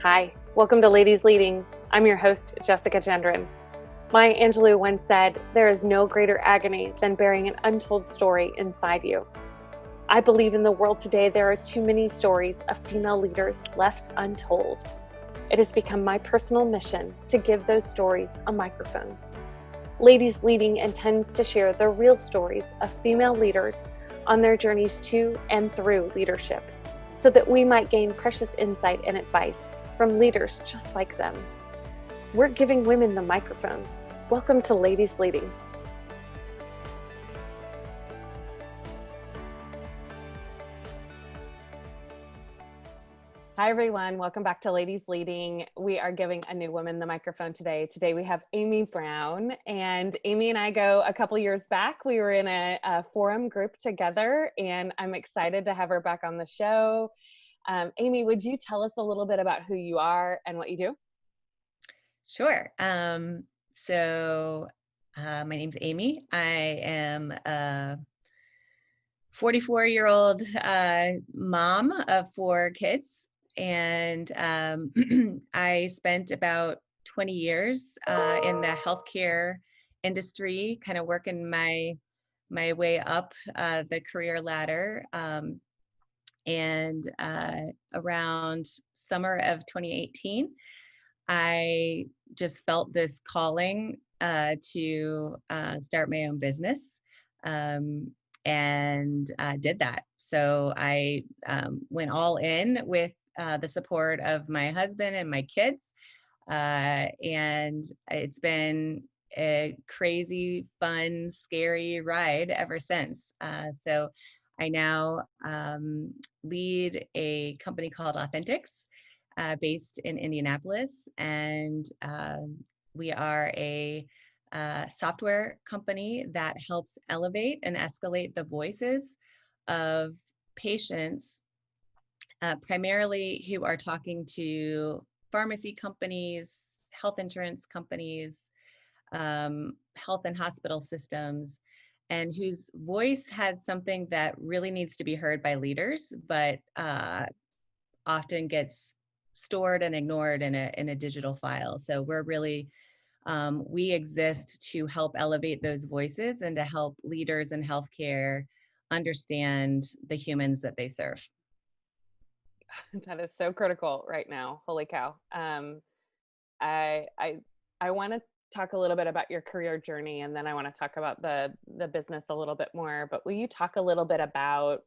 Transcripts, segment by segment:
Hi, welcome to Ladies Leading. I'm your host, Jessica Gendron. Maya Angelou once said, "There is no greater agony than bearing an untold story inside you." I believe in the world today there are too many stories of female leaders left untold. It has become my personal mission to give those stories a microphone. Ladies Leading intends to share the real stories of female leaders on their journeys to and through leadership, so that we might gain precious insight and advice from leaders just like them. We're giving women the microphone. Welcome to Ladies Leading. Hi, everyone. Welcome back to Ladies Leading. We are giving a new woman the microphone today. Today we have Amy Brown, and Amy and I go a couple years back. We were in a forum group together, and I'm excited to have her back on the show. Amy, would you tell us a little bit about who you are and what you do? Sure. My name's Amy. I am a 44-year-old mom of 4 kids, and I spent about 20 years in the healthcare industry, kind of working my way up the career ladder. Around summer of 2018, I just felt this calling to start my own business, and did that. So I went all in with the support of my husband and my kids, and it's been a crazy, fun, scary ride ever since. So I now lead a company called Authenticx, based in Indianapolis, and we are a software company that helps elevate and escalate the voices of patients, primarily who are talking to pharmacy companies, health insurance companies, health and hospital systems, and whose voice has something that really needs to be heard by leaders, but often gets stored and ignored in a digital file. So we're really, we exist to help elevate those voices and to help leaders in healthcare understand the humans that they serve. That is so critical right now. Holy cow. I I I want to talk a little bit about your career journey, and then I want to talk about the business a little bit more. But will you talk a little bit about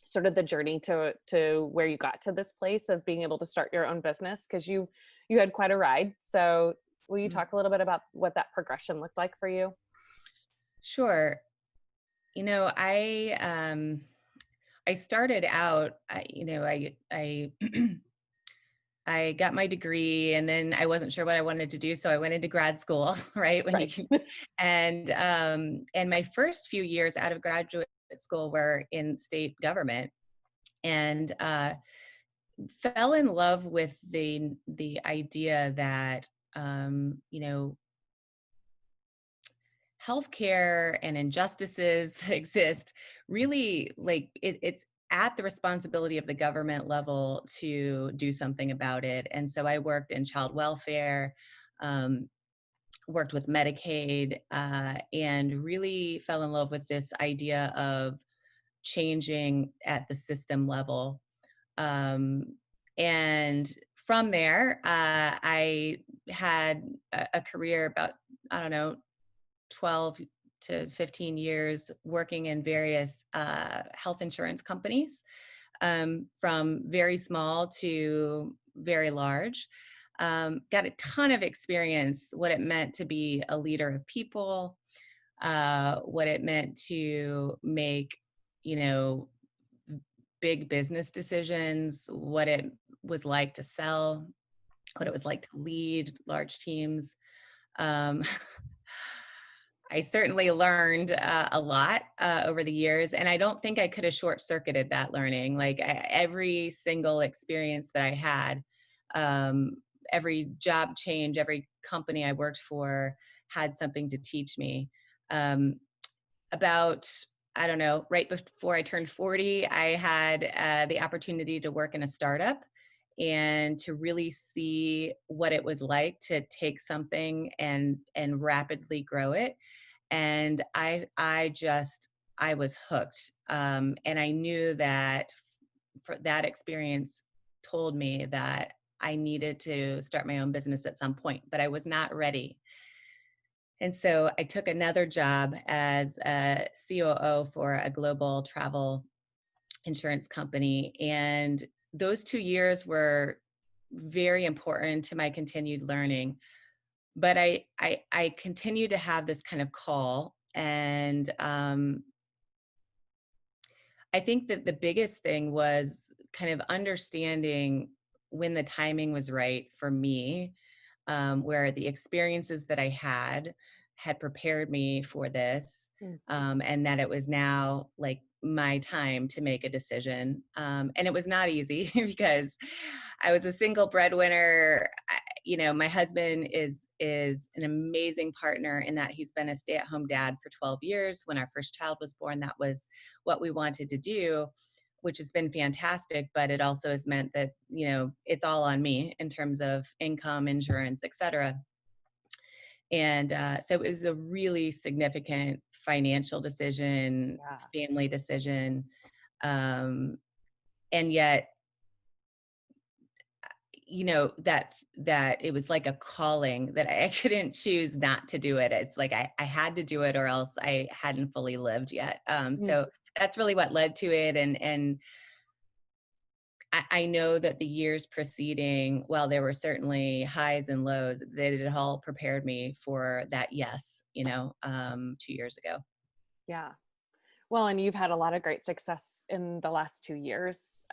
sort of the journey to where you got to this place of being able to start your own business? Because you had quite a ride. So will you talk a little bit about what that progression looked like for you? Sure. I started out, I I got my degree, and then I wasn't sure what I wanted to do, so I went into grad school, right? When you Right. can, and my first few years out of graduate school were in state government, and fell in love with the idea that you know, healthcare and injustices that exist, really, like, it's at the responsibility of the government level to do something about it. And so I worked in child welfare, um, worked with Medicaid, and really fell in love with this idea of changing at the system level. Um, and from there, I had a career about, I don't know, 12 to 15 years working in various health insurance companies, from very small to very large. Got a ton of experience, what it meant to be a leader of people, what it meant to make, you know, big business decisions, what it was like to sell, what it was like to lead large teams. Um, I certainly learned a lot over the years, and I don't think I could have short circuited that learning. Like every single experience that I had, um, every job change, every company I worked for had something to teach me. Um, about, I don't know, right before I turned 40, I had the opportunity to work in a startup and to really see what it was like to take something and rapidly grow it. And I was hooked. And I knew that for that experience told me that I needed to start my own business at some point, but I was not ready. And so I took another job as a COO for a global travel insurance company. And those 2 years were very important to my continued learning. But I continue to have this kind of call. And I think that the biggest thing was kind of understanding when the timing was right for me, where the experiences that I had prepared me for this, Mm. and that it was now like my time to make a decision. And it was not easy because I was a single breadwinner. My husband is an amazing partner in that he's been a stay-at-home dad for 12 years. When our first child was born, that was what we wanted to do, which has been fantastic, but it also has meant that, it's all on me in terms of income, insurance, et cetera. And so it was a really significant financial decision, Yeah. family decision. Um, and yet, that it was like a calling that I couldn't choose not to do it. It's like I had to do it or else I hadn't fully lived yet. Mm. So that's really what led to it. And I know that the years preceding, while there were certainly highs and lows, that it all prepared me for that yes, 2 years ago. Yeah. Well, and you've had a lot of great success in the last 2 years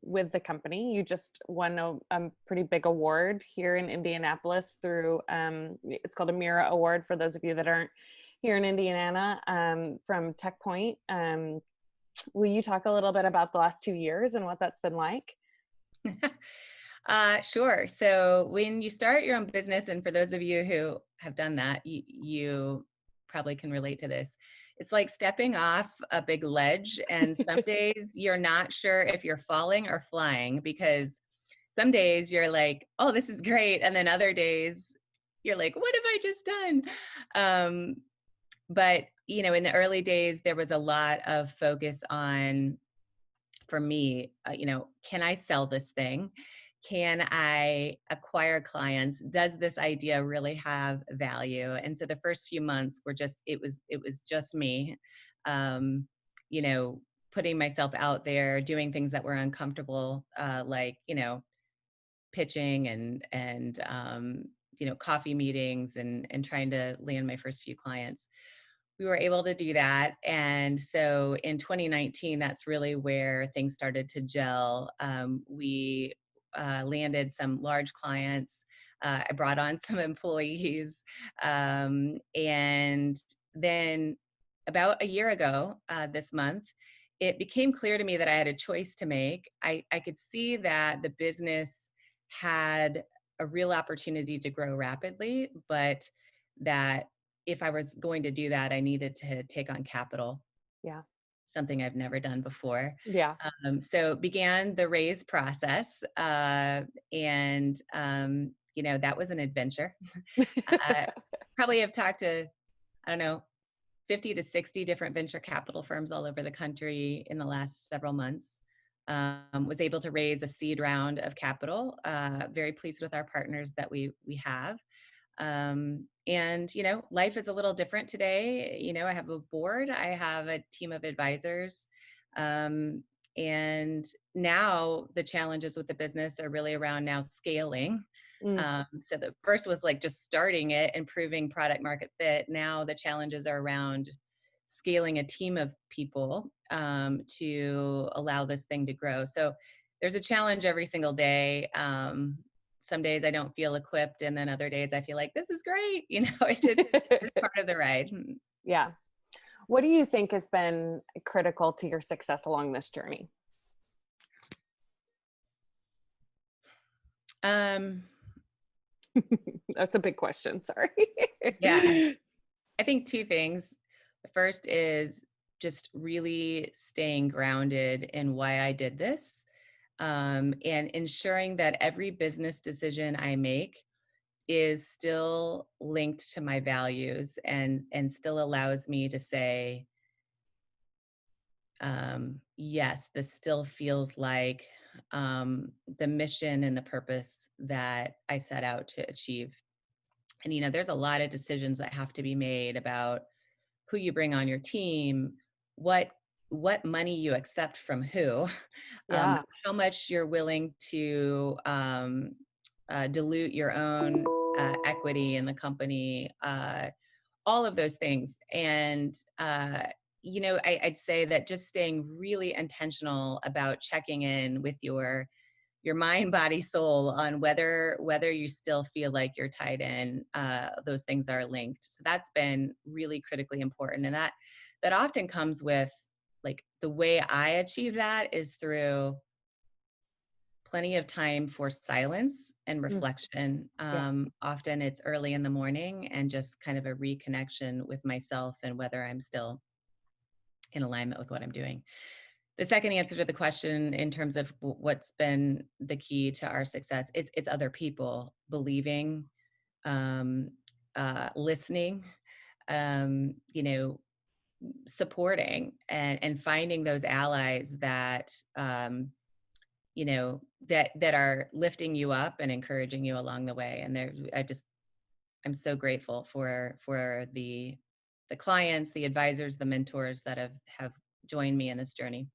with the company. You just won a pretty big award here in Indianapolis through, it's called a Mira Award for those of you that aren't here in Indiana, from Tech Point. Will you talk a little bit about the last 2 years and what that's been like? Sure. So when you start your own business, and for those of you who have done that, you probably can relate to this. It's like stepping off a big ledge, and some days you're not sure if you're falling or flying, because some days you're like, oh, this is great. And then other days you're like, what have I just done? Um, but, in the early days, there was a lot of focus on, for me, can I sell this thing? Can I acquire clients? Does this idea really have value? And so the first few months were it was just me, um, you know, putting myself out there, doing things that were uncomfortable, like, pitching and coffee meetings and trying to land my first few clients. We were able to do that. And so in 2019, that's really where things started to gel. We landed some large clients. I brought on some employees. And then about a year ago, this month, it became clear to me that I had a choice to make. I could see that the business had a real opportunity to grow rapidly, but that if I was going to do that, I needed to take on capital, Yeah. something I've never done before. Yeah. So began the raise process, and that was an adventure. uh, Probably have talked to, I don't know, 50 to 60 different venture capital firms all over the country in the last several months. Was able to raise a seed round of capital. Very pleased with our partners that we have. And life is a little different today. I have a board, I have a team of advisors. Um, and now the challenges with the business are really around now scaling. Mm. So the first was like just starting it and proving product market fit. Now the challenges are around scaling a team of people, to allow this thing to grow. So there's a challenge every single day. Some days I don't feel equipped, and then other days I feel like this is great. It's just part of the ride. Yeah. What do you think has been critical to your success along this journey? Um, That's a big question. Sorry. yeah, I think two things. The first is just really staying grounded in why I did this. and ensuring that every business decision I make is still linked to my values and still allows me to say, yes, this still feels like the mission and the purpose that I set out to achieve. And there's a lot of decisions that have to be made about who you bring on your team, what what money you accept from who, Yeah. how much you're willing to dilute your own equity in the company, all of those things. And I'd say that just staying really intentional about checking in with your mind, body, soul on whether you still feel like you're tied in. Those things are linked. So that's been really critically important, and that often comes with, like, the way I achieve that is through plenty of time for silence and Mm, reflection. yeah. Often it's early in the morning and just kind of a reconnection with myself and whether I'm still in alignment with what I'm doing. The second answer to the question in terms of what's been the key to our success, it's other people believing, um, listening, um, you know, supporting, and finding those allies that that are lifting you up and encouraging you along the way. And I'm so grateful for the clients, the advisors, the mentors that have joined me in this journey.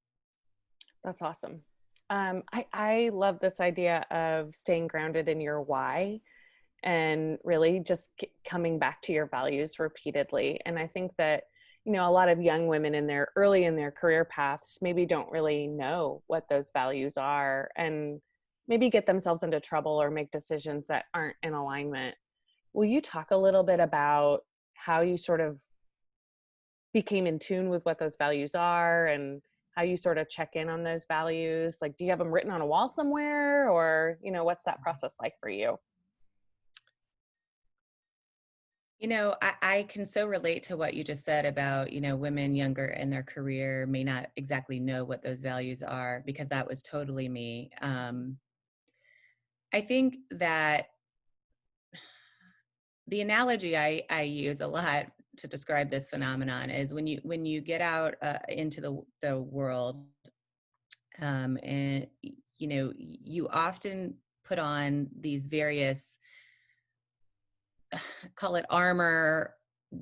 That's awesome. I love this idea of staying grounded in your why and really just coming back to your values repeatedly. And I think that, a lot of young women in their early in their career paths maybe don't really know what those values are and maybe get themselves into trouble or make decisions that aren't in alignment. Will you talk a little bit about how you sort of became in tune with what those values are and how you sort of check in on those values? Like, do you have them written on a wall somewhere, or, what's that process like for you? I can so relate to what you just said about, women younger in their career may not exactly know what those values are, because that was totally me. I think that the analogy I use a lot to describe this phenomenon is when you get out into the world, and you often put on these various, call it armor,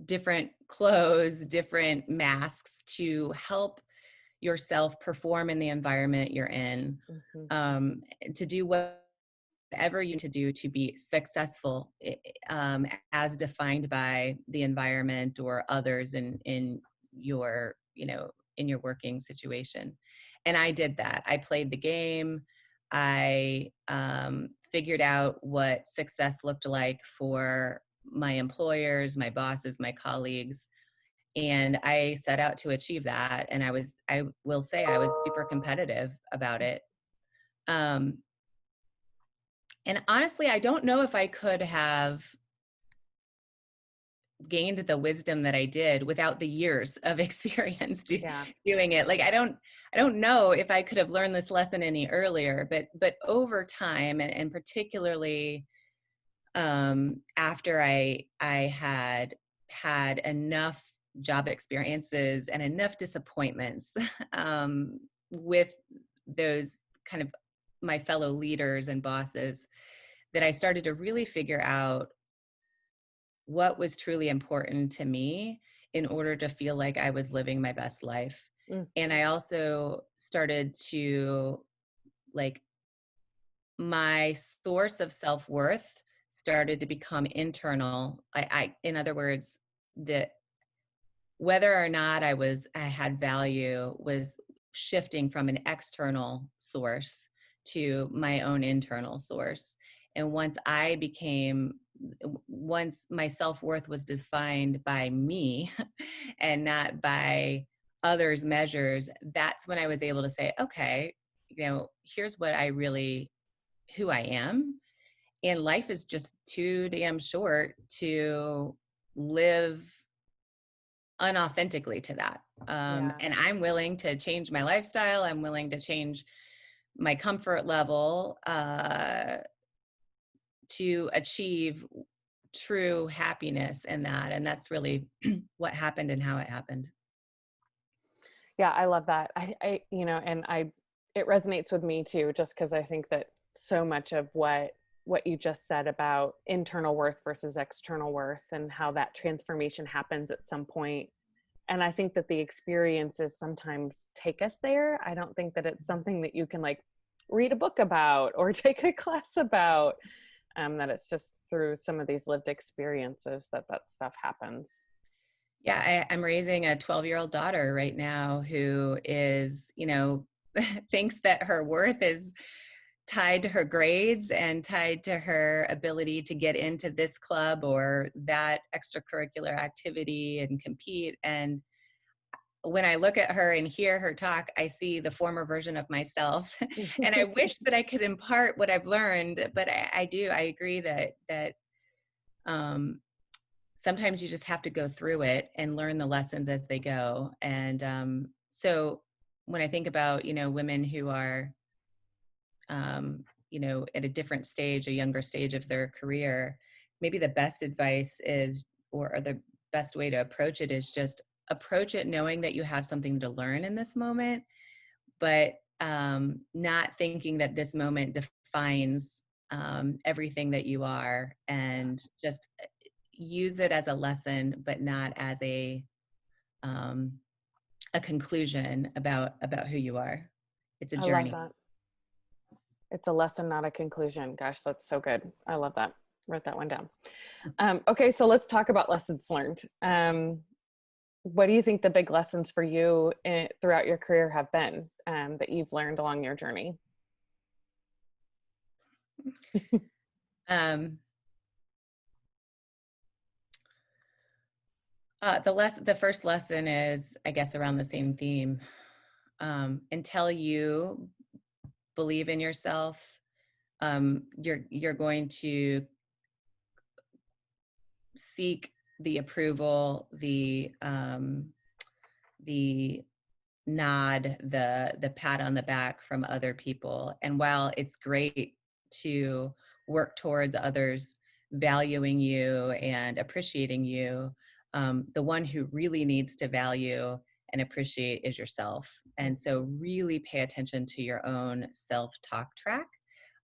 different clothes, different masks to help yourself perform in the environment you're in, Hmm. um, to do whatever you need to do to be successful, as defined by the environment or others in your in your working situation. And I did that. I played the game. I figured out what success looked like for my employers, my bosses, my colleagues, and I set out to achieve that. And I will say I was super competitive about it. Um, and honestly, I don't know if I could have gained the wisdom that I did without the years of experience Yeah. doing it. Like, I don't know if I could have learned this lesson any earlier, but over time, and particularly after I had enough job experiences and enough disappointments, with those kind of my fellow leaders and bosses, that I started to really figure out what was truly important to me in order to feel like I was living my best life. Mm, And I also started to, like, my source of self-worth started to become internal. In other words, that whether or not I had value was shifting from an external source to my own internal source. And once my self-worth was defined by me and not by others' measures, that's when I was able to say, okay, here's who I am. And life is just too damn short to live unauthentically to that. yeah. And I'm willing to change my lifestyle. I'm willing to change my comfort level to achieve true happiness in that. And that's really what happened and how it happened. Yeah, I love that. It resonates with me too, just because I think that so much of what you just said about internal worth versus external worth and how that transformation happens at some point. And I think that the experiences sometimes take us there. I don't think that it's something that you can like read a book about or take a class about. That it's just through some of these lived experiences that that stuff happens. Yeah, I'm raising a 12-year-old daughter right now who is, thinks that her worth is tied to her grades and tied to her ability to get into this club or that extracurricular activity and compete. And when I look at her and hear her talk, I see the former version of myself. And I wish that I could impart what I've learned, but I do. I agree that um, sometimes you just have to go through it and learn the lessons as they go. And so when I think about, women who are, at a different stage, a younger stage of their career, maybe the best advice is, or the best way to approach it is just approach it knowing that you have something to learn in this moment, but not thinking that this moment defines everything that you are, and just use it as a lesson, but not as um, a conclusion about who you are. It's a I love journey. that. It's a lesson, not a conclusion. Gosh, that's so good. I love that. Wrote that one down. Okay, so let's talk about lessons learned. What do you think the big lessons for you throughout your career have been that you've learned along your journey? Um, the first lesson is, I guess, around the same theme. Until you believe in yourself, you're going to seek the approval, the nod, the pat on the back from other people. And while it's great to work towards others valuing you and appreciating you, the one who really needs to value and appreciate is yourself. And so really pay attention to your own self-talk track.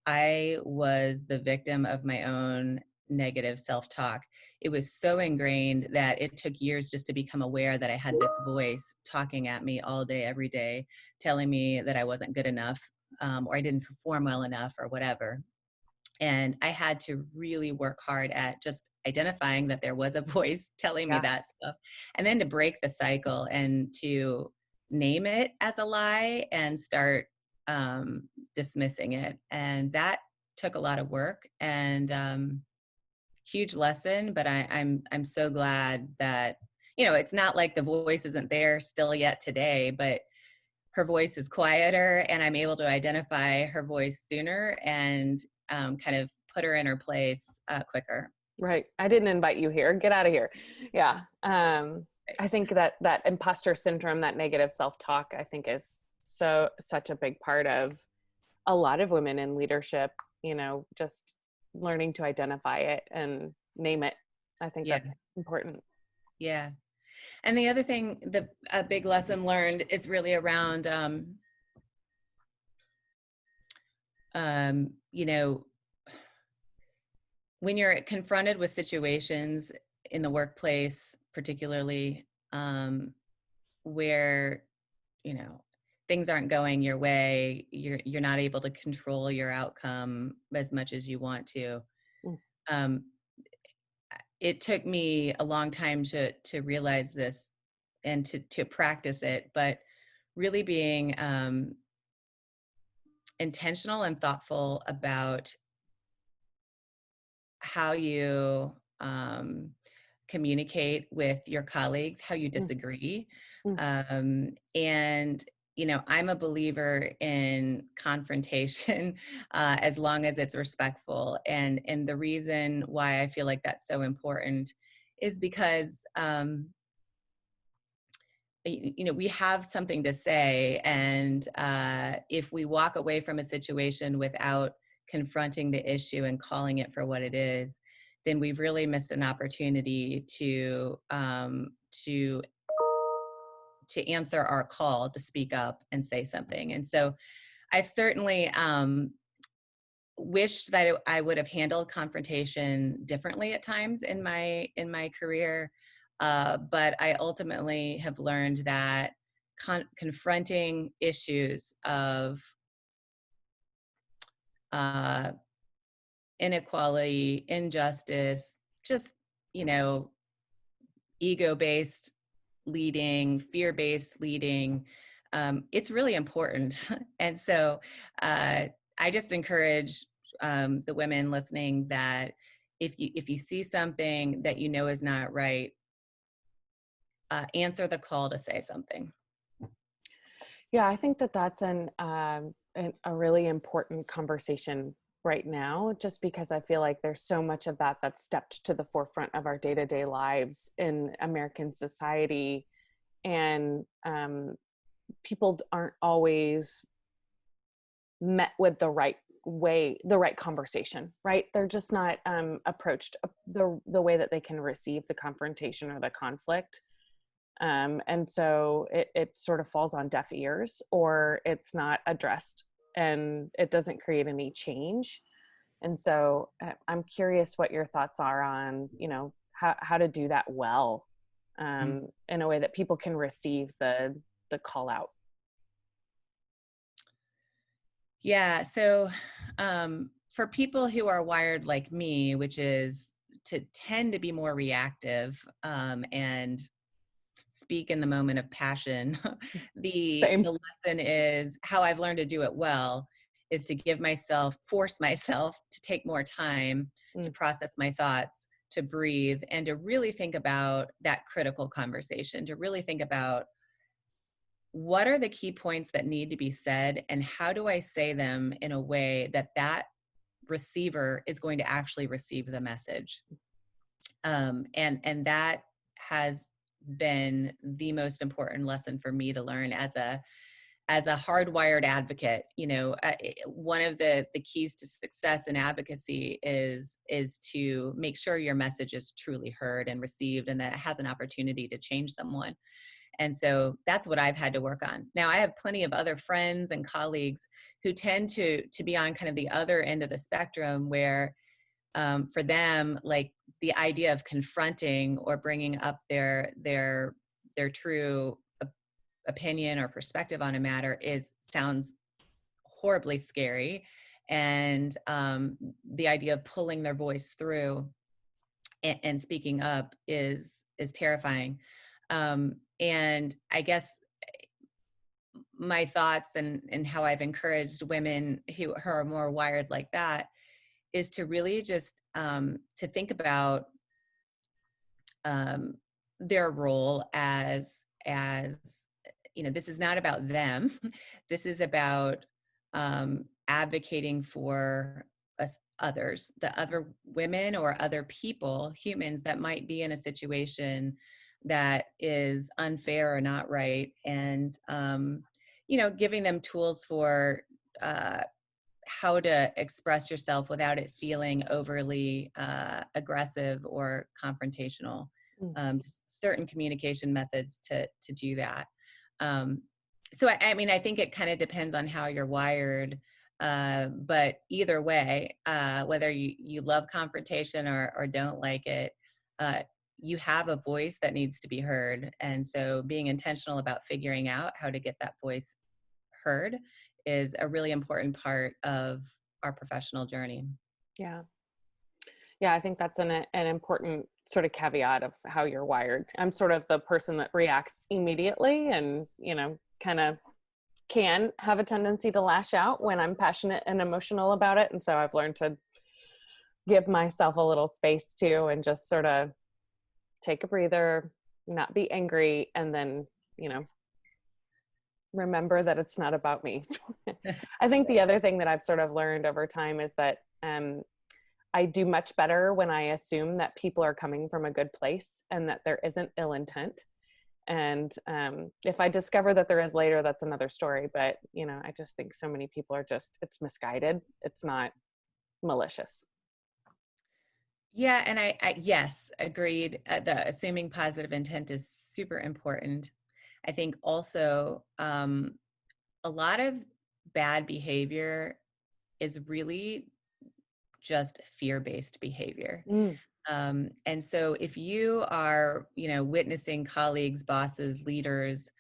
I was the victim of my own negative self-talk. It was so ingrained that it took years just to become aware that I had this voice talking at me all day, every day, telling me that I wasn't good enough, or I didn't perform well enough or whatever. And I had to really work hard at just identifying that there was a voice telling me Yeah, that stuff, and then to break the cycle and to name it as a lie and start dismissing it. And that took a lot of work, and huge lesson. But I'm so glad that, it's not like the voice isn't there still yet today, but her voice is quieter, and I'm able to identify her voice sooner and kind of put her in her place quicker. right. I didn't invite you here. Get out of here. Yeah. I think that that imposter syndrome, that negative self-talk, I think is such a big part of a lot of women in leadership, just learning to identify it and name it. I think Yeah, that's important. yeah. And the other thing, a big lesson learned is really around, um, you know, when you're confronted with situations in the workplace, particularly, where, you know, things aren't going your way, you're not able to control your outcome as much as you want to. Mm. Um, it took me a long time to realize this and to practice it, but really being intentional and thoughtful about how you communicate with your colleagues, how you Mm. disagree. Mm. And, I'm a believer in confrontation as long as it's respectful. And the reason why I feel like that's so important is because we have something to say. And if we walk away from a situation without confronting the issue and calling it for what it is, then we've really missed an opportunity to answer our call to speak up and say something. And so I've certainly wished that I would have handled confrontation differently at times in my career, but I ultimately have learned that confronting issues of uh, inequality, injustice, just ego-based leading, fear-based leading, it's really important. And so I just encourage the women listening that if you see something that you know is not right, answer the call to say something. Yeah, I think that that's a really important conversation right now, just because I feel like there's so much of that that's stepped to the forefront of our day-to-day lives in American society. And people aren't always met with the right way, the right conversation, right? They're just not approached the way that they can receive the confrontation or the conflict. And so it sort of falls on deaf ears, or it's not addressed and it doesn't create any change. And so I'm curious what your thoughts are on, how to do that well, in a way that people can receive the call out. Yeah. So for people who are wired like me, which is to tend to be more reactive and speak in the moment of passion, the Same. lesson is how I've learned to do it well is to force myself to take more time to Mm. process my thoughts, to breathe, and to really think about that critical conversation, to really think about what are the key points that need to be said and how do I say them in a way that that receiver is going to actually receive the message. And that has been the most important lesson for me to learn as a hardwired advocate. One of the keys to success in advocacy is to make sure your message is truly heard and received and that it has an opportunity to change someone. And so that's what I've had to work on. Now I have plenty of other friends and colleagues who tend to be on kind of the other end of the spectrum where for them, like the idea of confronting or bringing up their true opinion or perspective on a matter sounds horribly scary, and the idea of pulling their voice through and speaking up is terrifying. And I guess my thoughts and how I've encouraged women who are more wired like that is to really just to think about their role as this is not about them. This is about advocating for us, others, the other women or other people, humans that might be in a situation that is unfair or not right, and giving them tools for how to express yourself without it feeling overly aggressive or confrontational. Just certain communication methods to do that. So I mean, I think it kind of depends on how you're wired. But either way, whether you love confrontation or don't like it, you have a voice that needs to be heard. And so being intentional about figuring out how to get that voice heard is a really important part of our professional journey. Yeah. Yeah, I think that's an important sort of caveat of how you're wired. I'm sort of the person that reacts immediately and, kind of can have a tendency to lash out when I'm passionate and emotional about it. And so I've learned to give myself a little space too and just sort of take a breather, not be angry, and then, remember that it's not about me. I think the other thing that I've sort of learned over time is that I do much better when I assume that people are coming from a good place and that there isn't ill intent. And if I discover that there is later, that's another story. But, I just think so many people are it's misguided. It's not malicious. Yeah, and yes, agreed. The assuming positive intent is super important. I think also a lot of bad behavior is really just fear-based behavior. Mm, And so if you are, witnessing colleagues, bosses, leaders,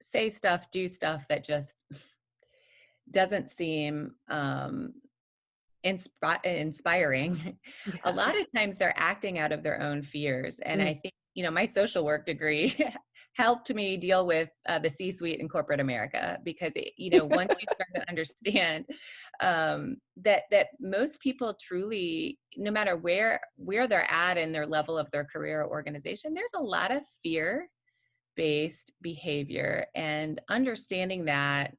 say stuff, do stuff that just doesn't seem inspiring, a yeah. lot of times they're acting out of their own fears. And Mm, I think, my social work degree helped me deal with the C-suite in corporate America, because, once you start to understand that most people truly, no matter where they're at in their level of their career or organization, there's a lot of fear-based behavior, and understanding that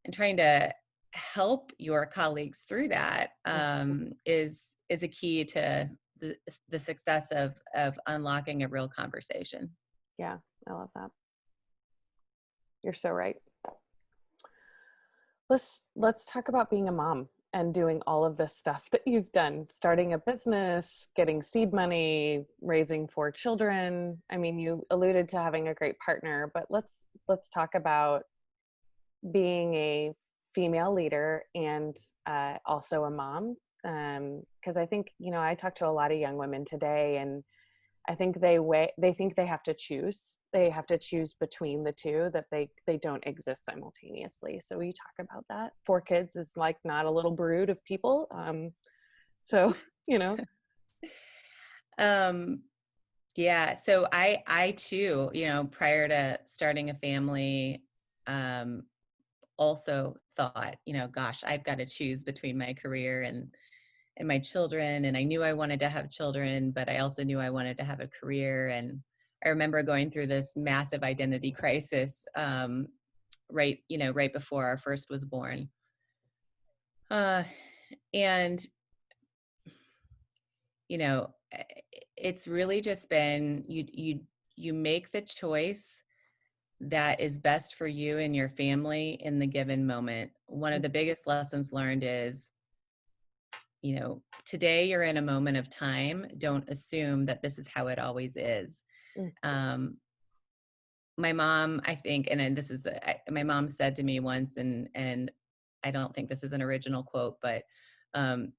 and trying to help your colleagues through that is a key to the success of unlocking a real conversation. yeah, I love that. You're so right. Let's talk about being a mom and doing all of this stuff that you've done, starting a business, getting seed money, raising 4 children. I mean, you alluded to having a great partner, but let's talk about being a female leader and also a mom. Because I think, I talk to a lot of young women today, and I think they think they have to choose. They have to choose between the two, that they don't exist simultaneously. So we talk about that. 4 kids is like not a little brood of people. So, you know. um yeah, so I too, prior to starting a family, um also thought, gosh, I've got to choose between my career and my children. And I knew I wanted to have children, but I also knew I wanted to have a career. And I remember going through this massive identity crisis, right before our first was born. Uh, and, you know, eh, it's really just been, you make the choice that is best for you and your family in the given moment. One of the biggest lessons learned is, today you're in a moment of time. Don't assume that this is how it always is. Mm, Um, my mom, I think, and this is, my mom said to me once, and I don't think this is an original quote, but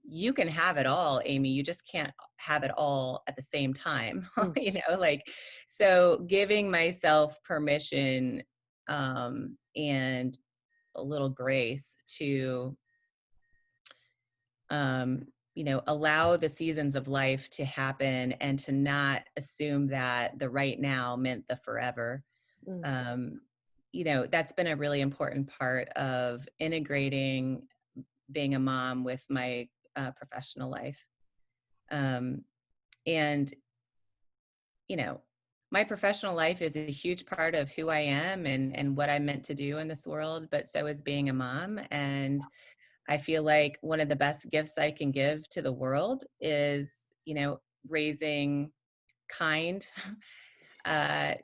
you can have it all, Amy. You just can't have it all at the same time. mm, Like, so giving myself permission and a little grace to allow the seasons of life to happen, and to not assume that the right now meant the forever. mm, Um, that's been a really important part of integrating being a mom with my professional life. Um, and, you know, my professional life is a huge part of who I am and what I'm meant to do in this world, but so is being a mom. And I feel like one of the best gifts I can give to the world is, raising kind uh,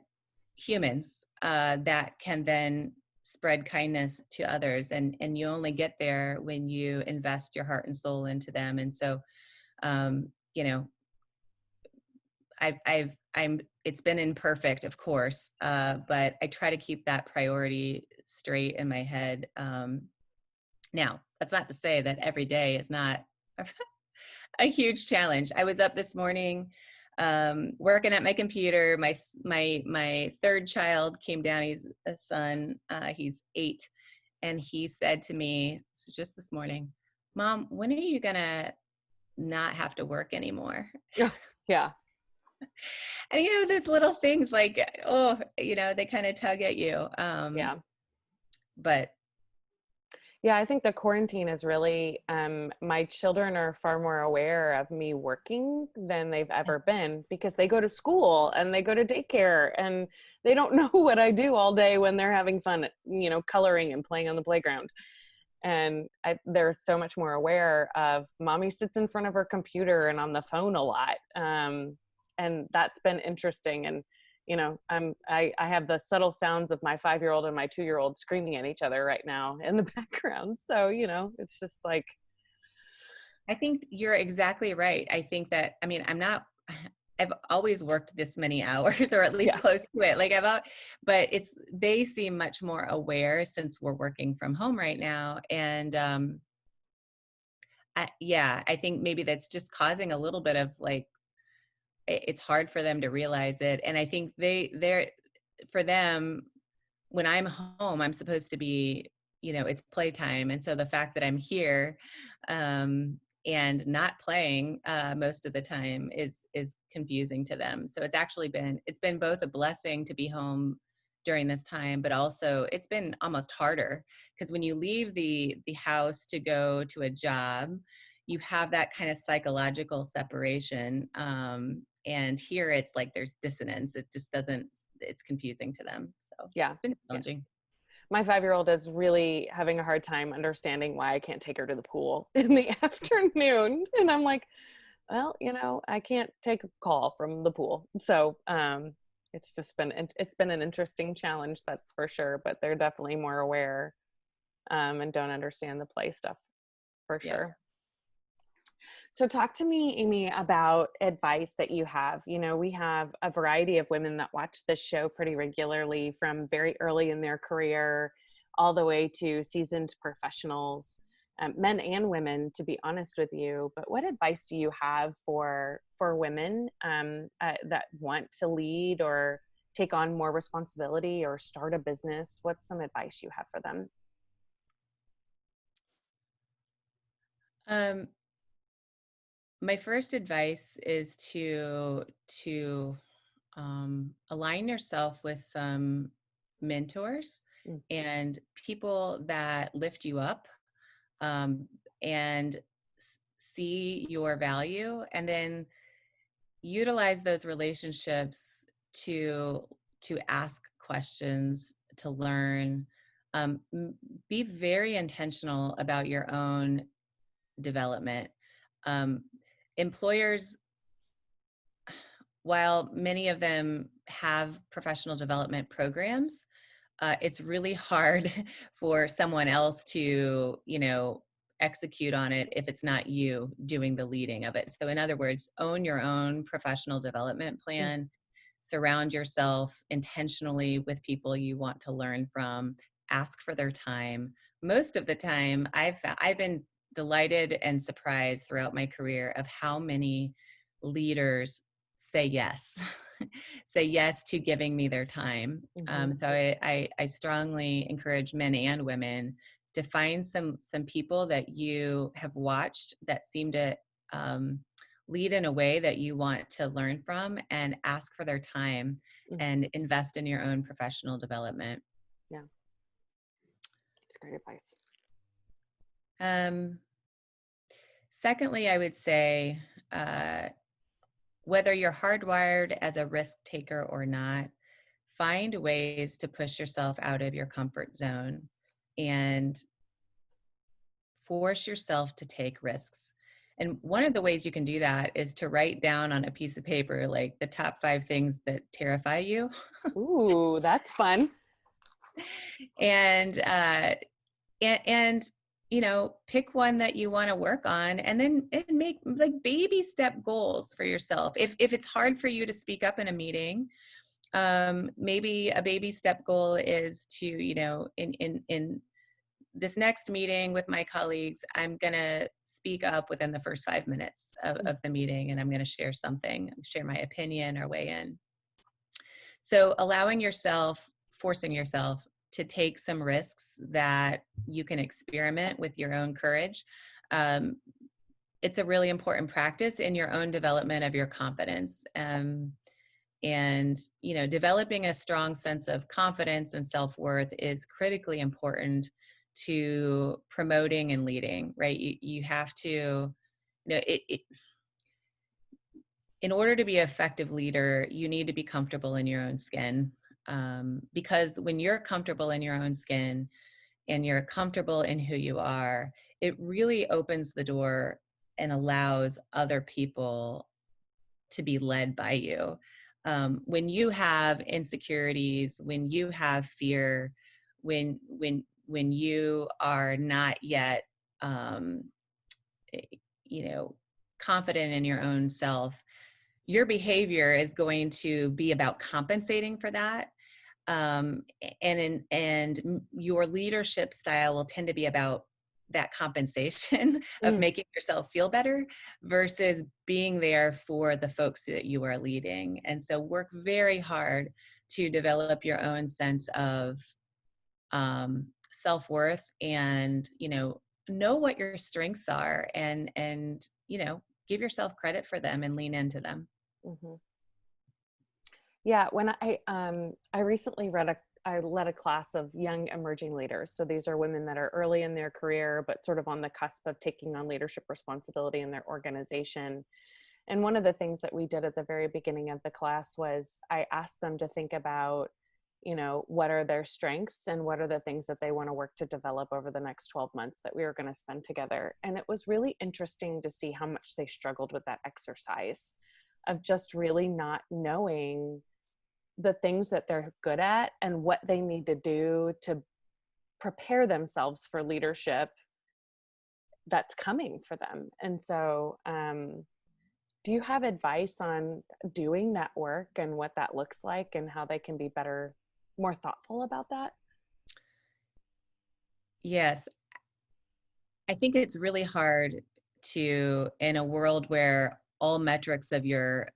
humans that can then spread kindness to others. And you only get there when you invest your heart and soul into them. And so, um, you know, it's been imperfect, of course, but I try to keep that priority straight in my head. Now, that's not to say that every day is not a huge challenge. I was up this morning working at my computer. My third child came down. He's a son. He's 8, and he said to me, so just this morning, "Mom, when are you gonna not have to work anymore?" yeah. Yeah. And those little things, like, oh, they kind of tug at you. Yeah. But Yeah, I think the quarantine is really, my children are far more aware of me working than they've ever been, because they go to school and they go to daycare, and they don't know what I do all day when they're having fun, coloring and playing on the playground. And they're so much more aware of mommy sits in front of her computer and on the phone a lot. and that's been interesting. And I have the subtle sounds of my 5-year-old and my 2-year-old screaming at each other right now in the background. So it's just like, I think you're exactly right. I think that, I mean, I've always worked this many hours, or at least yeah, close to it. But they seem much more aware since we're working from home right now. And I think maybe that's just causing a little bit of like, it's hard for them to realize it. And I think for them, when I'm home, I'm supposed to be, it's playtime. And so the fact that I'm here, and not playing most of the time is confusing to them. So it's been both a blessing to be home during this time, but also it's been almost harder because when you leave the house to go to a job, you have that kind of psychological separation. And here it's like there's dissonance. It just doesn't, it's confusing to them. So yeah, it's been yeah. challenging. My 5-year-old is really having a hard time understanding why I can't take her to the pool in the afternoon. And I'm like, well, I can't take a call from the pool. So it's been an interesting challenge, that's for sure. But they're definitely more aware, and don't understand the play stuff for Yeah. sure. So talk to me, Amy, about advice that you have. We have a variety of women that watch this show pretty regularly, from very early in their career all the way to seasoned professionals, men and women, to be honest with you. But what advice do you have for women that want to lead or take on more responsibility or start a business? What's some advice you have for them? Um, my first advice is to align yourself with some mentors Mm, and people that lift you up, um, and see your value, and then utilize those relationships to ask questions, to learn. Be very intentional about your own development. um, Employers, while many of them have professional development programs, it's really hard for someone else to, execute on it if it's not you doing the leading of it. So in other words, own your own professional development mm, plan. Surround yourself intentionally with people you want to learn from. Ask for their time. Most of the time, I've been delighted and surprised throughout my career of how many leaders say yes. Say yes to giving me their time. mhm, So I strongly encourage men and women to find some people that you have watched that seem to um, lead in a way that you want to learn from, and ask for their time mm. and invest in your own professional development. Yeah, it's great advice. Um, Secondly, I would say, uh, whether you're hardwired as a risk taker or not, find ways to push yourself out of your comfort zone and force yourself to take risks. And one of the ways you can do that is to write down on a piece of paper, like the top 5 things that terrify you. Ooh, that's fun. and, uh, and pick one that you want to work on, and then make like baby step goals for yourself. If it's hard for you to speak up in a meeting, maybe a baby step goal is to, in this next meeting with my colleagues, I'm going to speak up within the first 5 minutes of the meeting, and I'm going to share my opinion or weigh in. So forcing yourself to take some risks that you can experiment with your own courage. Um, it's a really important practice in your own development of your confidence. And developing a strong sense of confidence and self-worth is critically important to promoting and leading, right? You have to, in order to be an effective leader, you need to be comfortable in your own skin. Because when you're comfortable in your own skin and you're comfortable in who you are, it really opens the door and allows other people to be led by you. When you have insecurities, when you have fear, when you are not yet, um, eh, you know, confident in your own self, your behavior is going to be about compensating for that. Your leadership style will tend to be about that compensation of Mm, making yourself feel better versus being there for the folks that you are leading. And so work very hard to develop your own sense of self-worth, and know what your strengths are, and give yourself credit for them and lean into them. mhm. Yeah, when I recently I led a class of young emerging leaders. So these are women that are early in their career, but sort of on the cusp of taking on leadership responsibility in their organization. And one of the things that we did at the very beginning of the class was I asked them to think about, what are their strengths and what are the things that they want to work to develop over the next 12 months that we were going to spend together. And it was really interesting to see how much they struggled with that exercise of just really not knowing the things that they're good at and what they need to do to prepare themselves for leadership that's coming for them. And so, do you have advice on doing that work and what that looks like and how they can be better, more thoughtful about that? Yes, I think it's really hard to, in a world where all metrics of your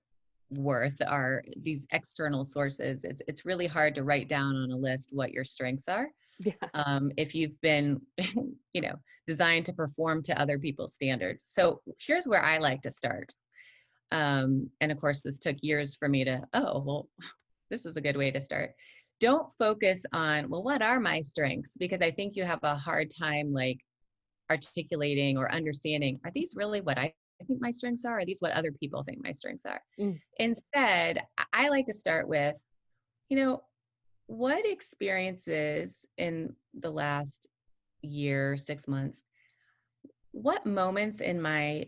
worth are these external sources, it's really hard to write down on a list what your strengths are. Yeah. If you've been, you know, designed to perform to other people's standards. So here's where I like to start. And of course, this took years for me to, oh, well, this is a good way to start. Don't focus on, well, what are my strengths? Because I think you have a hard time like articulating or understanding, are these really what I think my strengths are? Are these what other people think my strengths are? Mm, Instead, I like to start with, you know, what experiences in the last year, 6 months, what moments in my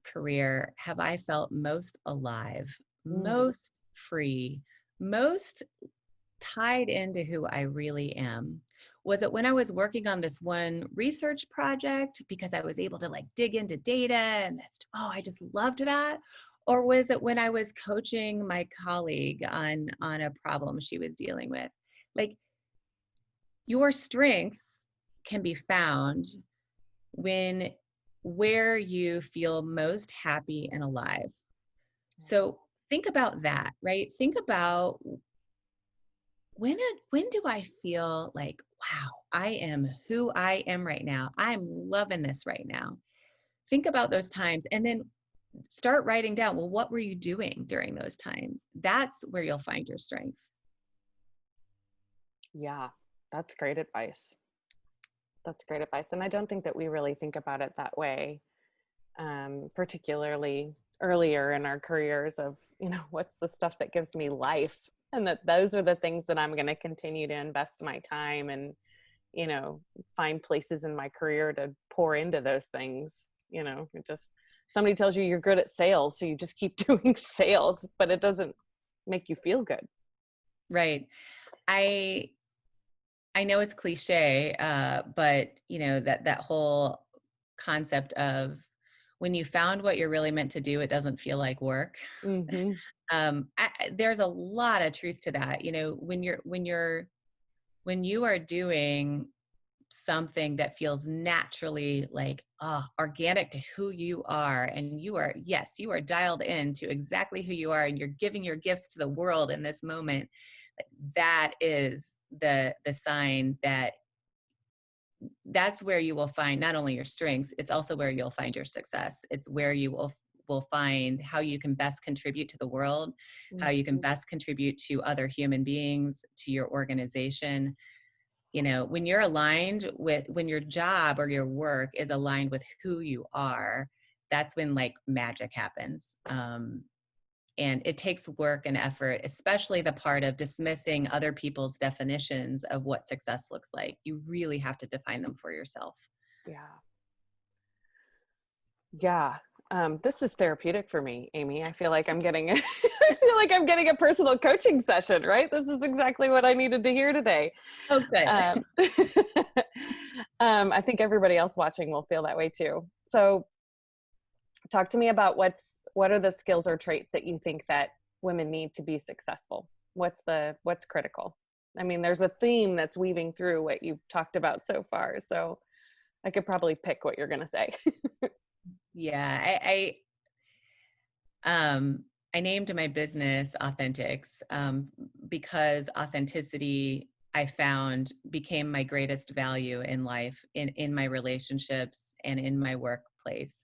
career have I felt most alive, mm, most free, most tied into who I really am? Was it when I was working on this one research project because I was able to like dig into data and that's, oh, I just loved that? Or was it when I was coaching my colleague on a problem she was dealing with? Like, your strengths can be found when where you feel most happy and alive. So think about that, right? Think about when do I feel like, wow, I am who I am right now. I'm loving this right now. Think about those times and then start writing down, well, what were you doing during those times? That's where you'll find your strength. yeah, that's great advice. That's great advice. And I don't think that we really think about it that way, particularly earlier in our careers of, what's the stuff that gives me life? And that those are the things that I'm going to continue to invest my time and, you know, find places in my career to pour into those things. It just, somebody tells you you're good at sales, so you just keep doing sales, but it doesn't make you feel good. Right. I I know it's cliche, but that whole concept of when you found what you're really meant to do, it doesn't feel like work. Mm-hmm. There's a lot of truth to that. When you are doing something that feels naturally like organic to who you are, and you are dialed in to exactly who you are, and you're giving your gifts to the world in this moment. That is the sign that that's where you will find not only your strengths, it's also where you'll find your success. It's where you will find how you can best contribute to the world, how you can Mm-hmm. best contribute to other human beings, to your organization. When you're aligned with, when your job or your work is aligned with who you are, that's when like magic happens. And it takes work and effort, especially the part of dismissing other people's definitions of what success looks like. You really have to define them for yourself. Yeah. Yeah. This is therapeutic for me, Amy. I feel like I'm getting, I feel like I'm getting a personal coaching session, right? This is exactly what I needed to hear today. Oh, good. Um, I think everybody else watching will feel that way too. So talk to me about what are the skills or traits that you think that women need to be successful? What's critical? I mean, there's a theme that's weaving through what you've talked about so far. So I could probably pick what you're going to say. Yeah, I named my business Authenticx because authenticity I found became my greatest value in life, in my relationships and in my workplace.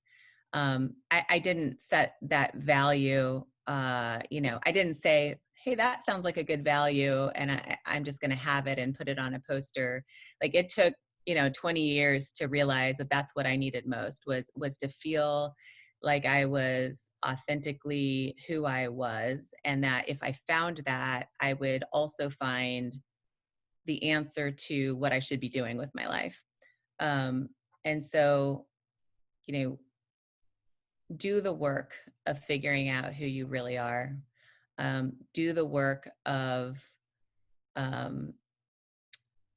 I didn't set that value. I didn't say, "Hey, that sounds like a good value," and I'm just going to have it and put it on a poster. Like it took 20 years to realize that that's what I needed most was to feel like I was authentically who I was, and that if I found that, I would also find the answer to what I should be doing with my life. And so, you know, do the work of figuring out who you really are. Do the work of um,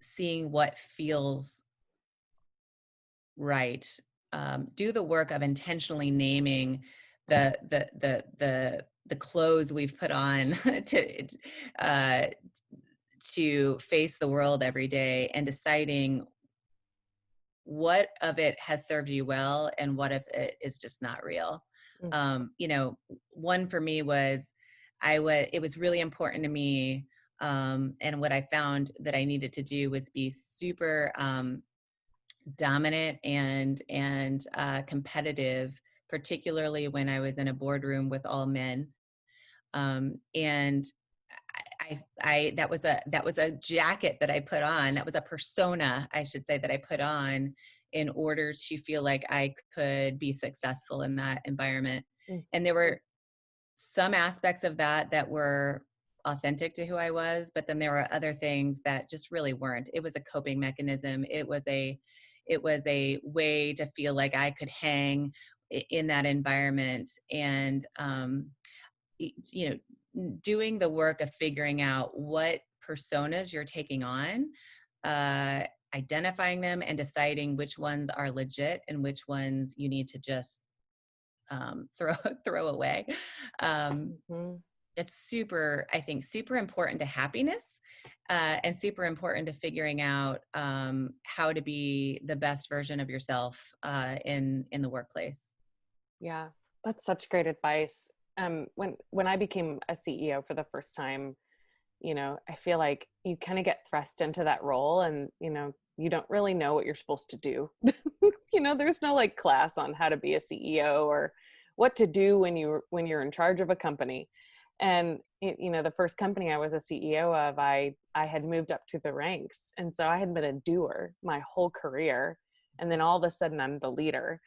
seeing what feels right. Do the work of intentionally naming the clothes we've put on uh, to face the world every day, and deciding what of it has served you well and what of it is just not real. One for me was it was really important to me. And what I found that I needed to do was be super dominant and competitive, particularly when I was in a boardroom with all men. And that was a jacket that I put on. That was a persona, I should say, that I put on in order to feel like I could be successful in that environment. And there were some aspects of that were authentic to who I was, but then there were other things that just really weren't. It was a coping mechanism. It was a way to feel like I could hang in that environment. And doing the work of figuring out what personas you're taking on, identifying them and deciding which ones are legit and which ones you need to just throw away. Mm-hmm. It's I think, super important to happiness, and super important to figuring out how to be the best version of yourself in the workplace. Yeah, that's such great advice. When I became a CEO for the first time, I feel like you kind of get thrust into that role, and you don't really know what you're supposed to do. There's no like class on how to be a CEO or what to do when you're in charge of a company. And the first company I was a CEO of, I had moved up to the ranks, and so I had been a doer my whole career, and then all of a sudden I'm the leader.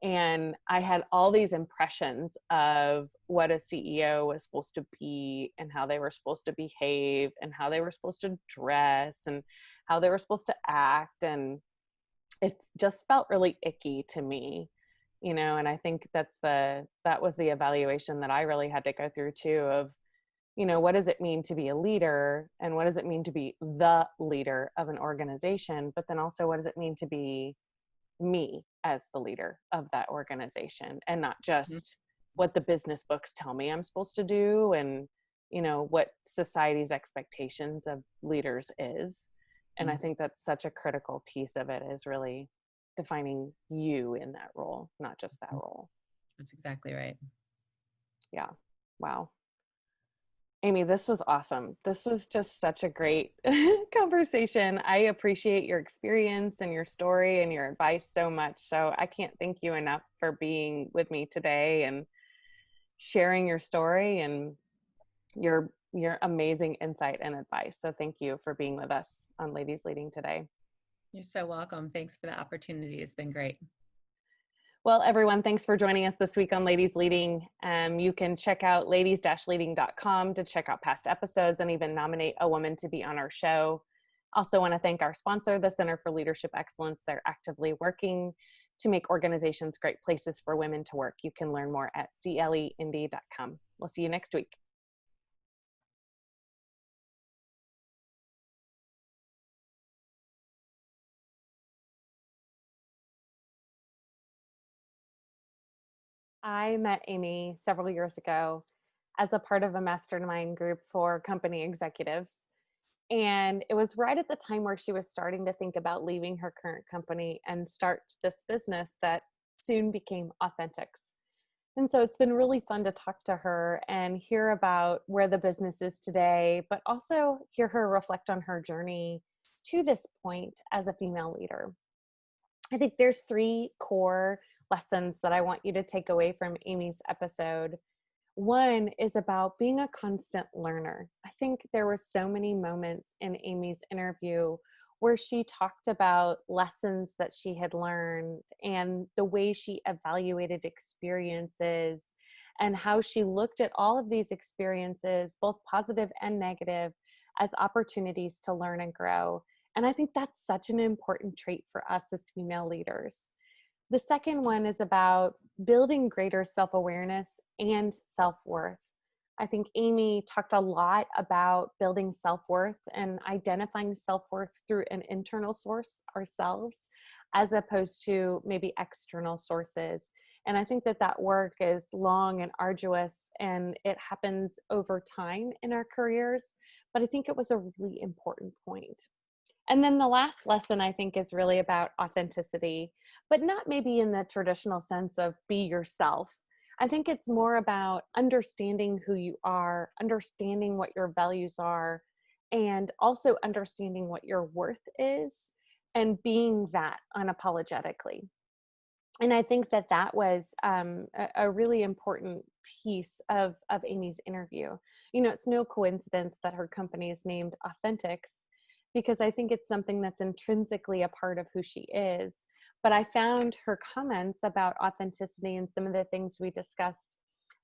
And I had all these impressions of what a CEO was supposed to be and how they were supposed to behave and how they were supposed to dress and how they were supposed to act. And it just felt really icky to me, and I think that was the evaluation that I really had to go through too, of, what does it mean to be a leader, and what does it mean to be the leader of an organization? But then also, what does it mean to be me as the leader of that organization, and not just what the business books tell me I'm supposed to do, and what society's expectations of leaders is. And I think that's such a critical piece of it, is really defining you in that role, not just that role. That's exactly right. Yeah. Wow. Amy, this was awesome. This was just such a great conversation. I appreciate your experience and your story and your advice so much. So I can't thank you enough for being with me today and sharing your story and your amazing insight and advice. So thank you for being with us on Ladies Leading today. You're so welcome. Thanks for the opportunity. It's been great. Well, everyone, thanks for joining us this week on Ladies Leading. You can check out ladies-leading.com to check out past episodes and even nominate a woman to be on our show. Also want to thank our sponsor, the Center for Leadership Excellence. They're actively working to make organizations great places for women to work. You can learn more at cleindy.com. We'll see you next week. I met Amy several years ago as a part of a mastermind group for company executives. And it was right at the time where she was starting to think about leaving her current company and start this business that soon became Authenticx. And so it's been really fun to talk to her and hear about where the business is today, but also hear her reflect on her journey to this point as a female leader. I think there's three core lessons that I want you to take away from Amy's episode. One is about being a constant learner. I think there were so many moments in Amy's interview where she talked about lessons that she had learned and the way she evaluated experiences and how she looked at all of these experiences, both positive and negative, as opportunities to learn and grow. And I think that's such an important trait for us as female leaders. The second one is about building greater self-awareness and self-worth. I think Amy talked a lot about building self-worth and identifying self-worth through an internal source, ourselves, as opposed to maybe external sources. And I think that that work is long and arduous, and it happens over time in our careers. But I think it was a really important point. And then the last lesson, I think, is really about authenticity, but not maybe in the traditional sense of be yourself. I think it's more about understanding who you are, understanding what your values are, and also understanding what your worth is and being that unapologetically. And I think that that was a really important piece of Amy's interview. You know, it's no coincidence that her company is named Authenticx, because I think it's something that's intrinsically a part of who she is. But I found her comments about authenticity and some of the things we discussed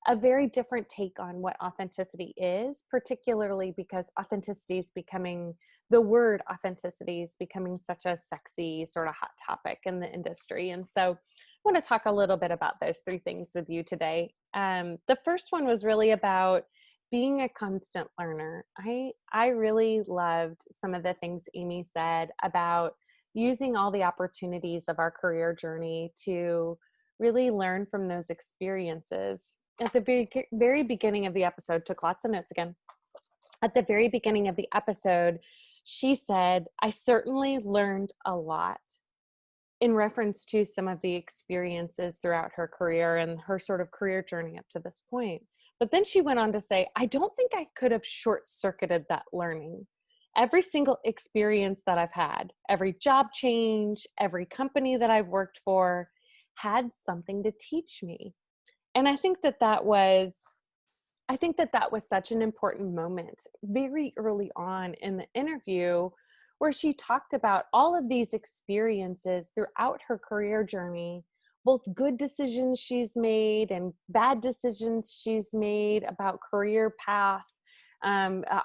a very different take on what authenticity is, particularly because authenticity is becoming, the word authenticity is becoming such a sexy sort of hot topic in the industry. And so I want to talk a little bit about those three things with you today. The first one was really about being a constant learner. I really loved some of the things Amy said about using all the opportunities of our career journey to really learn from those experiences. At the very beginning of the episode, took lots of notes again. At the very beginning of the episode, she said, I certainly learned a lot, in reference to some of the experiences throughout her career and her sort of career journey up to this point. But then she went on to say, I don't think I could have short-circuited that learning. Every single experience that I've had, every job change, every company that I've worked for had something to teach me. And I think that that was such an important moment very early on in the interview, where she talked about all of these experiences throughout her career journey, both good decisions she's made and bad decisions she's made about career path,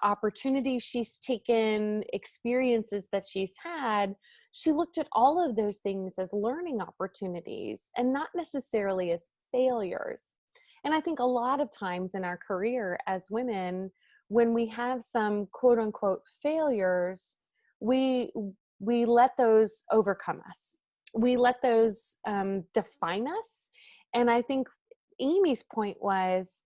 opportunities she's taken, experiences that she's had. She looked at all of those things as learning opportunities and not necessarily as failures. And I think a lot of times in our career as women, when we have some quote unquote failures, we let those overcome us. We let those define us. And I think Amy's point was,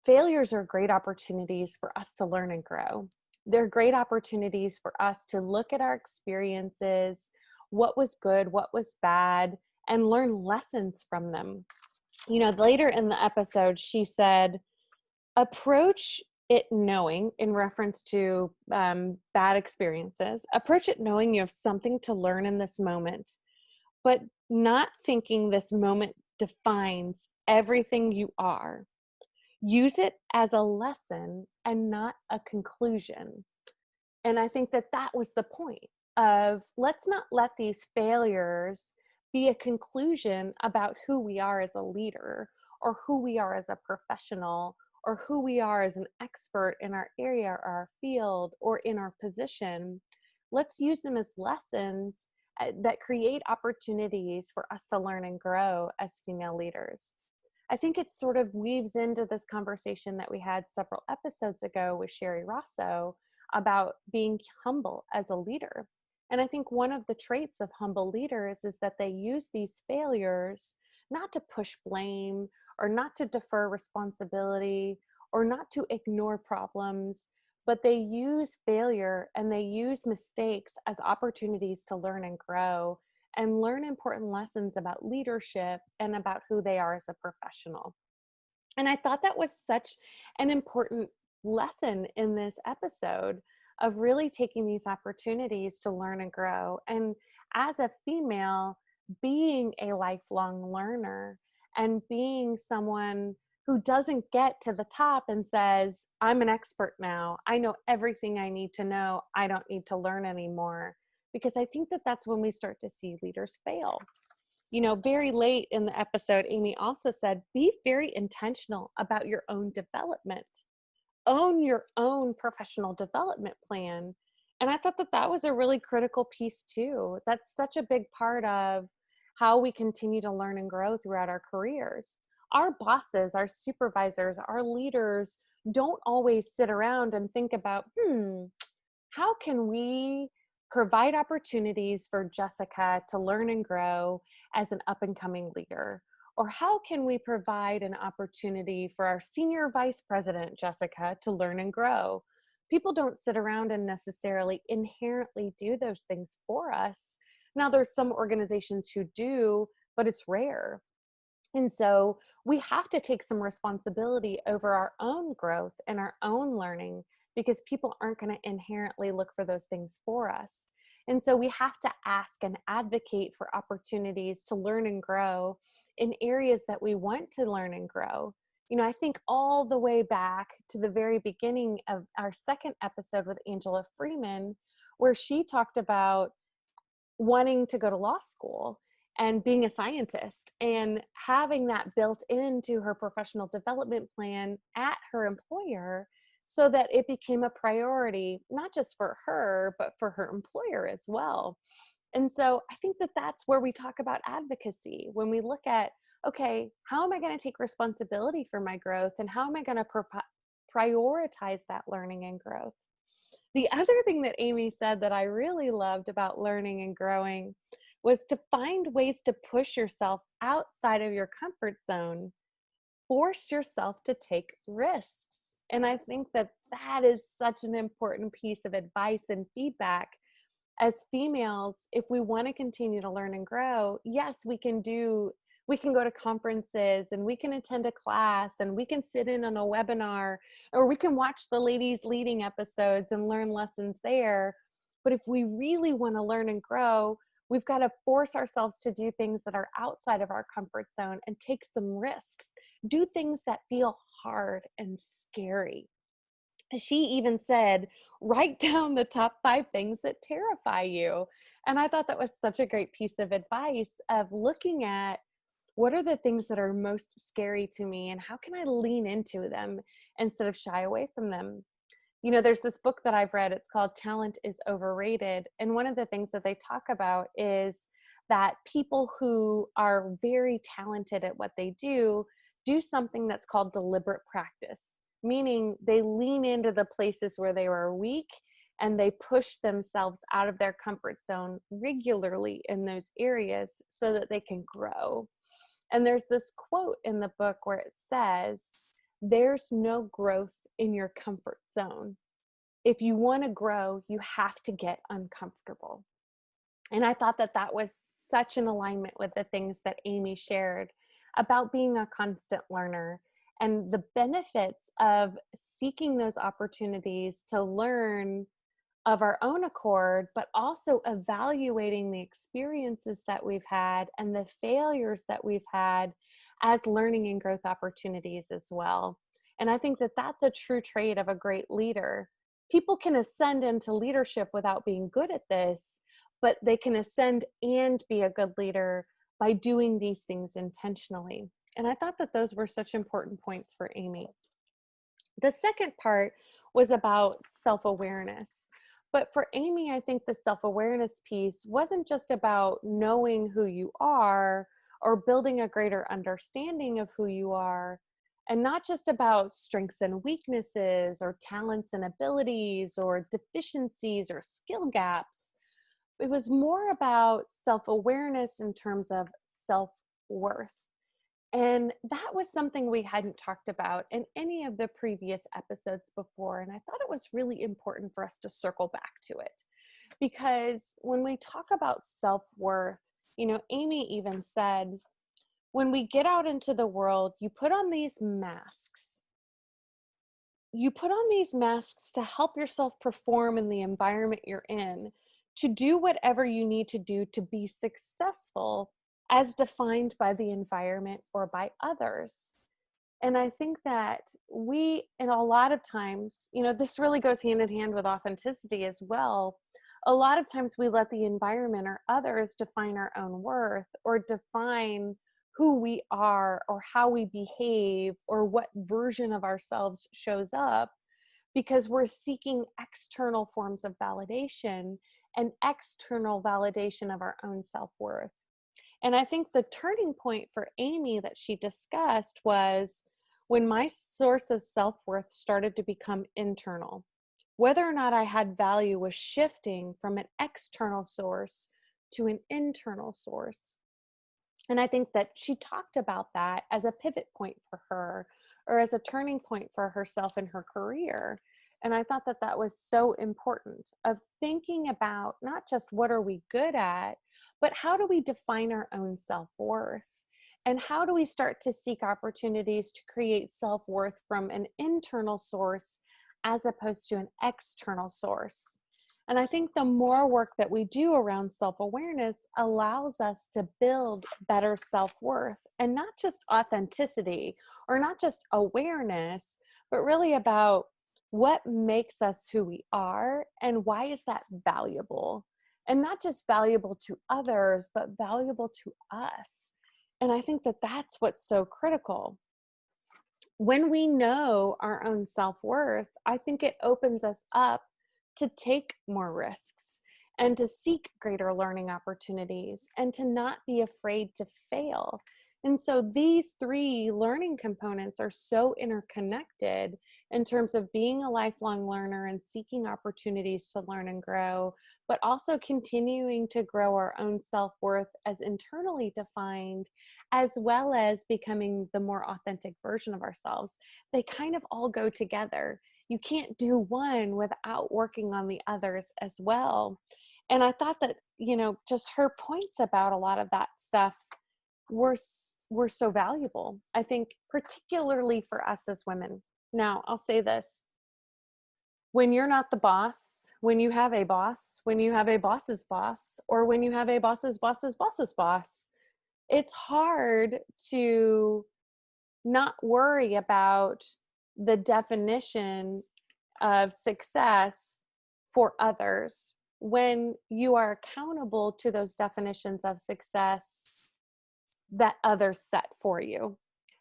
failures are great opportunities for us to learn and grow. They're great opportunities for us to look at our experiences, what was good, what was bad, and learn lessons from them. You know, later in the episode, she said, approach it knowing, in reference to bad experiences, approach it knowing you have something to learn in this moment, but not thinking this moment defines everything you are. Use it as a lesson and not a conclusion. And I think that that was the point of, let's not let these failures be a conclusion about who we are as a leader, or who we are as a professional, or who we are as an expert in our area or our field or in our position. Let's use them as lessons that create opportunities for us to learn and grow as female leaders. I think it sort of weaves into this conversation that we had several episodes ago with Sherry Rosso about being humble as a leader. And I think one of the traits of humble leaders is that they use these failures not to push blame or not to defer responsibility or not to ignore problems, but they use failure and they use mistakes as opportunities to learn and grow and learn important lessons about leadership and about who they are as a professional. And I thought that was such an important lesson in this episode of really taking these opportunities to learn and grow. And as a female, being a lifelong learner and being someone who doesn't get to the top and says, I'm an expert now. I know everything I need to know. I don't need to learn anymore. Because I think that that's when we start to see leaders fail. You know, very late in the episode, Amy also said, be very intentional about your own development. Own your own professional development plan. And I thought that that was a really critical piece too. That's such a big part of how we continue to learn and grow throughout our careers. Our bosses, our supervisors, our leaders don't always sit around and think about, how can we provide opportunities for Jessica to learn and grow as an up and coming leader? Or how can we provide an opportunity for our senior vice president, Jessica, to learn and grow? People don't sit around and necessarily inherently do those things for us. Now, there's some organizations who do, but it's rare. And so we have to take some responsibility over our own growth and our own learning because people aren't going to inherently look for those things for us. And so we have to ask and advocate for opportunities to learn and grow in areas that we want to learn and grow. You know, I think all the way back to the very beginning of our second episode with Angela Freeman, where she talked about wanting to go to law school and being a scientist and having that built into her professional development plan at her employer so that it became a priority, not just for her, but for her employer as well. And so I think that that's where we talk about advocacy when we look at, okay, how am I going to take responsibility for my growth and how am I going to prioritize that learning and growth? The other thing that Amy said that I really loved about learning and growing was to find ways to push yourself outside of your comfort zone. Force yourself to take risks. And I think that that is such an important piece of advice and feedback. As females, if we want to continue to learn and grow, yes, we can go to conferences and we can attend a class and we can sit in on a webinar or we can watch the ladies leading episodes and learn lessons there. But if we really want to learn and grow, we've got to force ourselves to do things that are outside of our comfort zone and take some risks. Do things that feel hard and scary. She even said, write down the top 5 things that terrify you. And I thought that was such a great piece of advice of looking at what are the things that are most scary to me and how can I lean into them instead of shy away from them? You know, there's this book that I've read, it's called Talent is Overrated. And one of the things that they talk about is that people who are very talented at what they do something that's called deliberate practice, meaning they lean into the places where they were weak and they push themselves out of their comfort zone regularly in those areas so that they can grow. And there's this quote in the book where it says, there's no growth in your comfort zone. If you want to grow, you have to get uncomfortable. And I thought that that was such an alignment with the things that Amy shared about being a constant learner and the benefits of seeking those opportunities to learn of our own accord, but also evaluating the experiences that we've had and the failures that we've had as learning and growth opportunities as well. And I think that that's a true trait of a great leader. People can ascend into leadership without being good at this, but they can ascend and be a good leader by doing these things intentionally. And I thought that those were such important points for Amy. The second part was about self-awareness. But for Amy, I think the self-awareness piece wasn't just about knowing who you are or building a greater understanding of who you are, and not just about strengths and weaknesses or talents and abilities or deficiencies or skill gaps. It was more about self-awareness in terms of self-worth. And that was something we hadn't talked about in any of the previous episodes before. And I thought it was really important for us to circle back to it. Because when we talk about self-worth, Amy even said, when we get out into the world, you put on these masks. You put on these masks to help yourself perform in the environment you're in, to do whatever you need to do to be successful as defined by the environment or by others. And I think that in a lot of times, this really goes hand in hand with authenticity as well. A lot of times we let the environment or others define our own worth or define who we are or how we behave or what version of ourselves shows up, because we're seeking external forms of validation and external validation of our own self-worth. And I think the turning point for Amy that she discussed was when my source of self-worth started to become internal. Whether or not I had value was shifting from an external source to an internal source. And I think that she talked about that as a pivot point for her, or as a turning point for herself in her career. And I thought that that was so important, of thinking about not just what are we good at, but how do we define our own self-worth? And how do we start to seek opportunities to create self-worth from an internal source as opposed to an external source? And I think the more work that we do around self-awareness allows us to build better self-worth, and not just authenticity or not just awareness, but really about what makes us who we are and why is that valuable? And not just valuable to others, but valuable to us. And I think that that's what's so critical. When we know our own self-worth, I think it opens us up to take more risks and to seek greater learning opportunities and to not be afraid to fail. And so these three learning components are so interconnected in terms of being a lifelong learner and seeking opportunities to learn and grow, but also continuing to grow our own self-worth as internally defined, as well as becoming the more authentic version of ourselves. They kind of all go together. You can't do one without working on the others as well. And I thought that, just her points about a lot of that stuff were so valuable. I think particularly for us as women. Now, I'll say this. When you're not the boss, when you have a boss, when you have a boss's boss, or when you have a boss's boss's boss's boss, it's hard to not worry about the definition of success for others when you are accountable to those definitions of success that others set for you.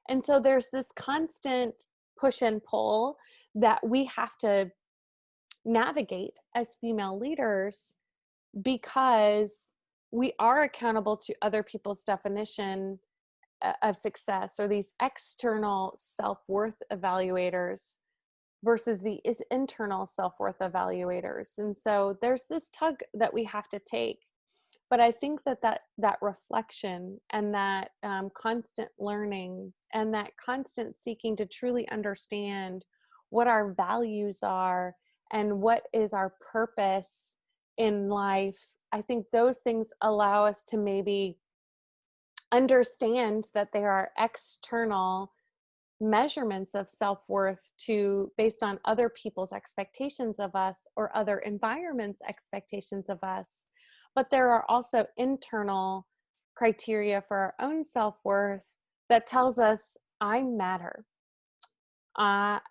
And so there's this constant push and pull that we have to navigate as female leaders, because we are accountable to other people's definition of success, or these external self-worth evaluators versus the internal self-worth evaluators. And so there's this tug that we have to take. But I think that reflection and that constant learning and that constant seeking to truly understand what our values are and what is our purpose in life, I think those things allow us to maybe understand that there are external measurements of self-worth based on other people's expectations of us or other environments' expectations of us. But there are also internal criteria for our own self-worth that tells us I matter. I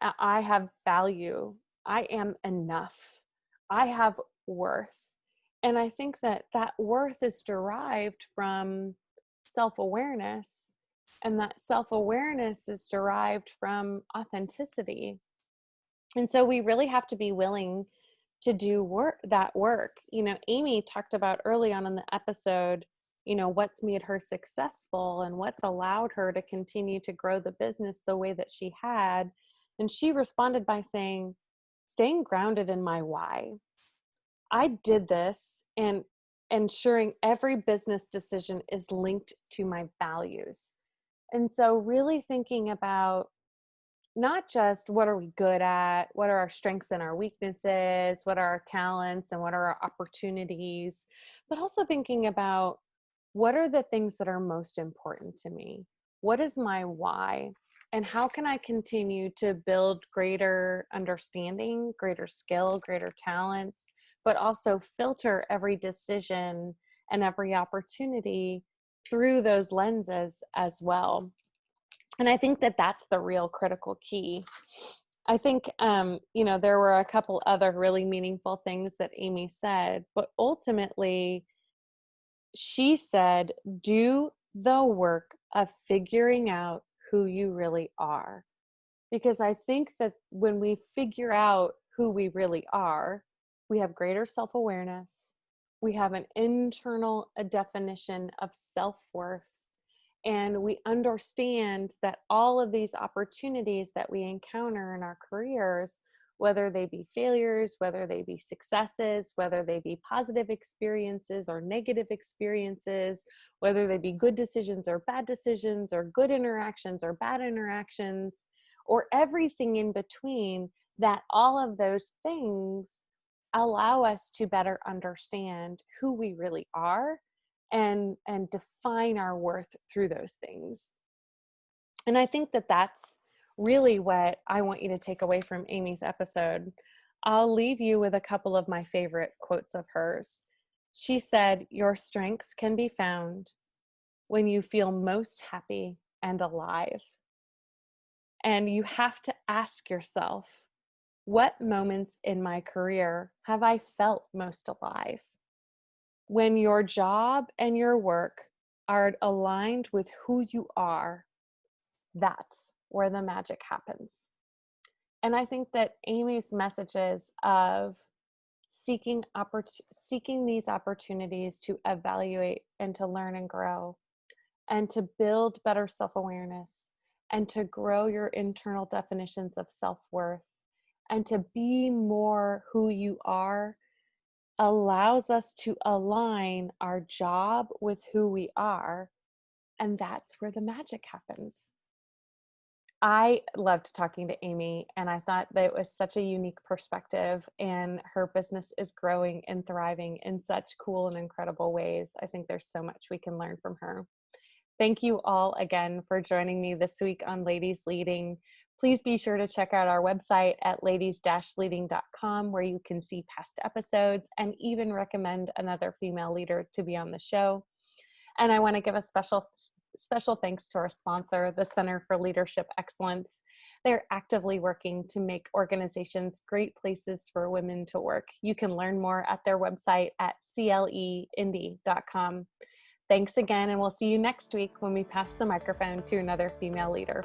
have value. I am enough. I have worth. And I think that worth is derived from self-awareness, and that self-awareness is derived from authenticity. And so we really have to be willing to do that work. Amy talked about early on in the episode, what's made her successful and what's allowed her to continue to grow the business the way that she had. And she responded by saying, staying grounded in my why. I did this, and ensuring every business decision is linked to my values. And so really thinking about not just what are we good at, what are our strengths and our weaknesses, what are our talents and what are our opportunities, but also thinking about what are the things that are most important to me? What is my why? And how can I continue to build greater understanding, greater skill, greater talents, but also filter every decision and every opportunity through those lenses as well? And I think that that's the real critical key. I think, there were a couple other really meaningful things that Amy said, but ultimately she said, do the work of figuring out who you really are. Because I think that when we figure out who we really are, we have greater self-awareness. We have an internal definition of self-worth. And we understand that all of these opportunities that we encounter in our careers, whether they be failures, whether they be successes, whether they be positive experiences or negative experiences, whether they be good decisions or bad decisions, or good interactions or bad interactions, or everything in between, that all of those things allow us to better understand who we really are and define our worth through those things. And I think that that's really what I want you to take away from Amy's episode. I'll leave you with a couple of my favorite quotes of hers. She said, "Your strengths can be found when you feel most happy and alive." And you have to ask yourself, what moments in my career have I felt most alive? When your job and your work are aligned with who you are, that's where the magic happens. And I think that Amy's messages of seeking these opportunities to evaluate and to learn and grow, and to build better self-awareness, and to grow your internal definitions of self-worth, and to be more who you are, allows us to align our job with who we are. And that's where the magic happens. I loved talking to Amy, and I thought that it was such a unique perspective, and her business is growing and thriving in such cool and incredible ways. I think there's so much we can learn from her. Thank you all again for joining me this week on Ladies Leading. Please be sure to check out our website at ladies-leading.com, where you can see past episodes and even recommend another female leader to be on the show. And I want to give a special thanks to our sponsor, the Center for Leadership Excellence. They're actively working to make organizations great places for women to work. You can learn more at their website at cleindy.com. Thanks again, and we'll see you next week when we pass the microphone to another female leader.